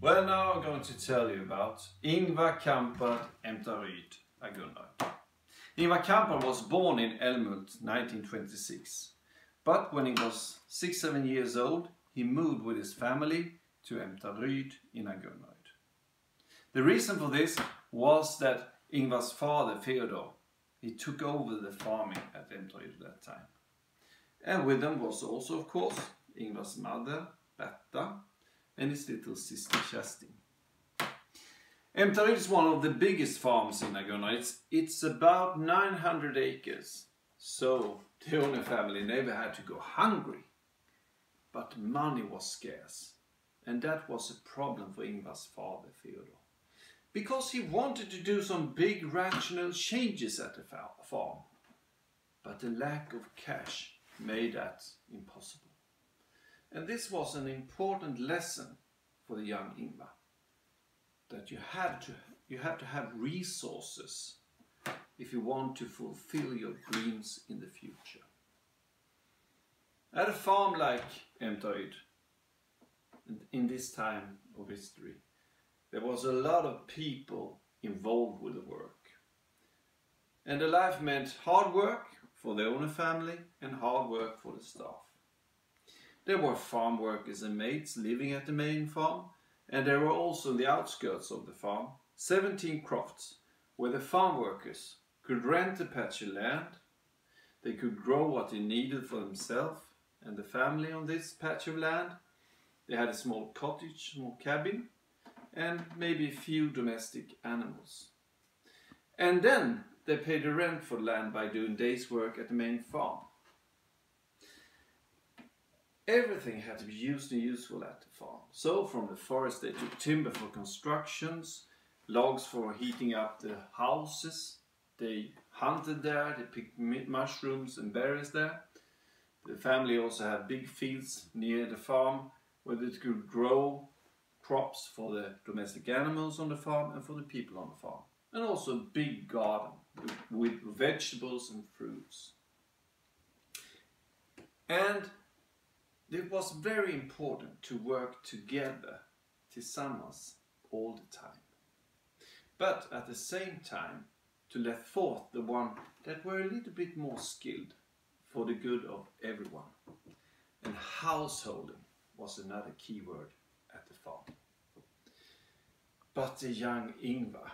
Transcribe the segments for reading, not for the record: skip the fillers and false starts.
Well, now I'm going to tell you about Ingvar Kamprad Emtaryd Agunnaryd. Ingvar Kamprad was born in Älmhult 1926, but when he was 6-7 years old, he moved with his family to Emtaryd in Agunnaryd. The reason for this was that Ingvar's father, Theodor, he took over the farming at Emtaryd at that time. And with them was also, of course, Ingvar's mother, Berta, and his little sister, Kerstin. Emtaryd is one of the biggest farms in Agunnaryd. It's about 900 acres. So the owner family never had to go hungry. But money was scarce. And that was a problem for Ingvar's father, Theodor. Because he wanted to do some big rational changes at the farm. But the lack of cash made that impossible. And this was an important lesson for the young Ingvar. That you have to have resources if you want to fulfill your dreams in the future. At a farm like Emtaryd, in this time of history, there was a lot of people involved with the work. And the life meant hard work for the owner family and hard work for the staff. There were farm workers and maids living at the main farm, and there were also on the outskirts of the farm 17 crofts where the farm workers could rent a patch of land. They could grow what they needed for themselves and the family on this patch of land. They had a small cottage, small cabin, and maybe a few domestic animals. And then they paid the rent for the land by doing days' work at the main farm. Everything had to be used and useful at the farm. So from the forest they took timber for constructions, logs for heating up the houses. They hunted there, they picked mushrooms and berries there. The family also had big fields near the farm where they could grow crops for the domestic animals on the farm and for the people on the farm. And also a big garden with vegetables and fruits. And it was very important to work together, tillsammans, all the time. But at the same time, to let forth the one that were a little bit more skilled for the good of everyone. And householding was another key word at the farm. But the young Ingvar,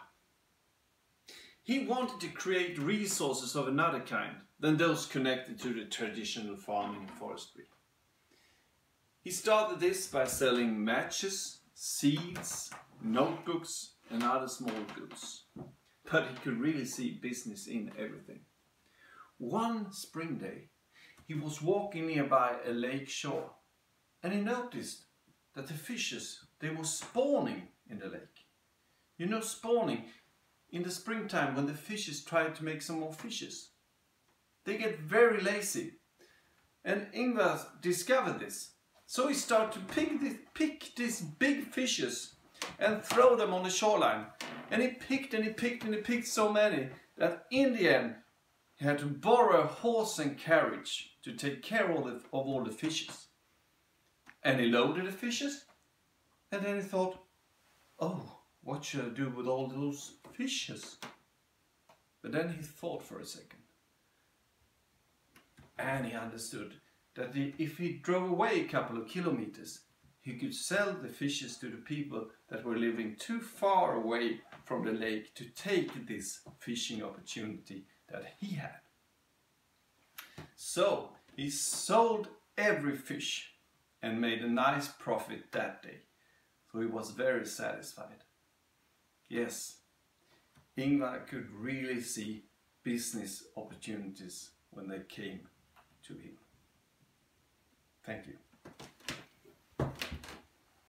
he wanted to create resources of another kind than those connected to the traditional farming and forestry. He started this by selling matches, seeds, notebooks and other small goods. But he could really see business in everything. One spring day, he was walking nearby a lake shore and he noticed that the fishes, they were spawning in the lake. You know, spawning in the springtime when the fishes try to make some more fishes. They get very lazy. And Ingvar discovered this. So he started to pick these big fishes and throw them on the shoreline. And he picked and he picked and he picked so many that in the end he had to borrow a horse and carriage to take care of all the fishes. And he loaded the fishes and then he thought, oh, what should I do with all those fishes? But then he thought for a second. And he understood that if he drove away a couple of kilometers, he could sell the fishes to the people that were living too far away from the lake to take this fishing opportunity that he had. So he sold every fish and made a nice profit that day. So he was very satisfied. Yes, Ingvar could really see business opportunities when they came to him. Thank you.